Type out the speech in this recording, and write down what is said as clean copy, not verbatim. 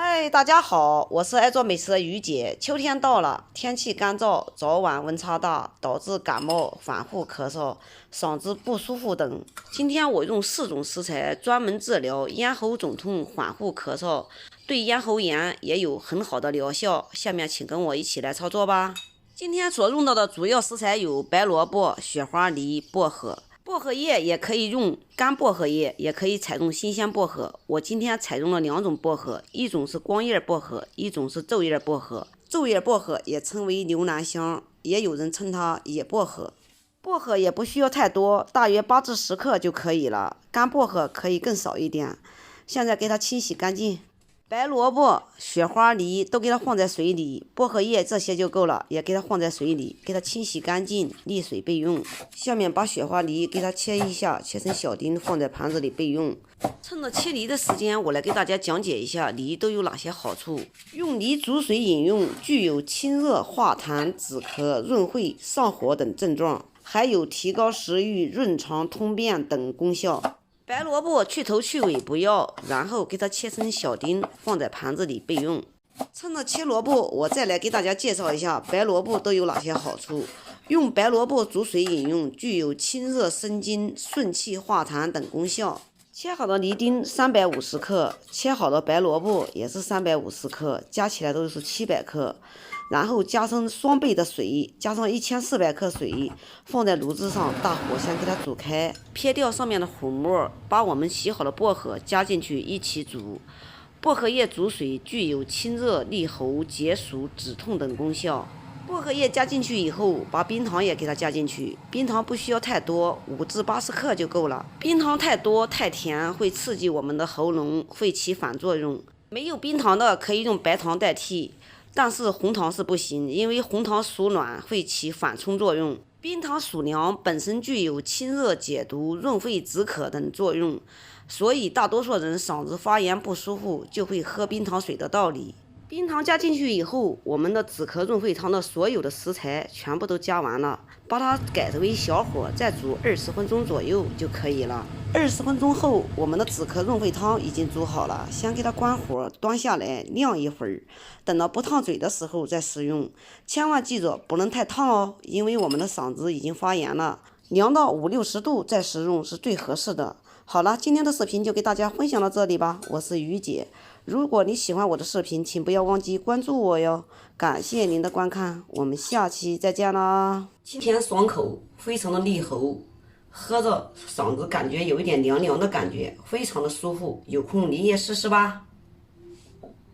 嗨，大家好，我是爱做美食的于姐。秋天到了，天气干燥，早晚温差大，导致感冒、反复咳嗽、嗓子不舒服等。今天我用4种食材专门治疗咽喉肿痛、反复咳嗽，对咽喉炎也有很好的疗效。下面请跟我一起来操作吧。今天所用到的主要食材有白萝卜、雪花梨、薄荷。薄荷叶也可以用干薄荷叶，也可以采用新鲜薄荷。我今天采用了2种薄荷，一种是光叶薄荷，一种是皱叶薄荷。皱叶薄荷也称为牛南香，也有人称它野薄荷。薄荷也不需要太多，大约8至10克就可以了。干薄荷可以更少一点。现在给它清洗干净。白萝卜、雪花梨都给它放在水里，薄荷叶这些就够了，也给它放在水里，给它清洗干净，沥水备用。下面把雪花梨给它切一下，切成小丁，放在盘子里备用。趁着切梨的时间，我来给大家讲解一下梨都有哪些好处。用梨煮水饮用，具有清热化痰、止咳、润肺、上火等症状，还有提高食欲、润肠通便等功效。白萝卜去头去尾不要，然后给它切成小丁，放在盘子里备用。趁着切萝卜，我再来给大家介绍一下白萝卜都有哪些好处。用白萝卜煮水饮用，具有清热生津、顺气化痰等功效。切好的梨丁350克，切好的白萝卜也是350克，加起来都是700克。然后加上双倍的水，加上1400克水，放在炉子上，大火先给它煮开，撇掉上面的糊沫，把我们洗好的薄荷加进去一起煮。薄荷叶煮水具有清热利喉、解暑止痛等功效。薄荷叶加进去以后，把冰糖也给它加进去，冰糖不需要太多，5至80克就够了。冰糖太多太甜会刺激我们的喉咙，会起反作用。没有冰糖的可以用白糖代替。但是红糖是不行，因为红糖属暖，会起反冲作用。冰糖属凉，本身具有清热解毒、润肺止渴等作用，所以大多数人嗓子发炎不舒服就会喝冰糖水的道理。冰糖加进去以后，我们的止咳润肺汤的所有的食材全部都加完了，把它改为小火，再煮20分钟左右就可以了。20分钟后，我们的止咳润肺汤已经煮好了，先给它关火，端下来晾一会儿，等到不烫嘴的时候再食用。千万记住不能太烫哦，因为我们的嗓子已经发炎了，凉到50、60度再食用是最合适的。好了，今天的视频就给大家分享到这里吧，我是于姐。如果你喜欢我的视频，请不要忘记关注我哟。感谢您的观看，我们下期再见啦。清甜爽口，非常的利喉，喝着嗓子感觉有一点凉凉的感觉，非常的舒服。有空你也试试吧。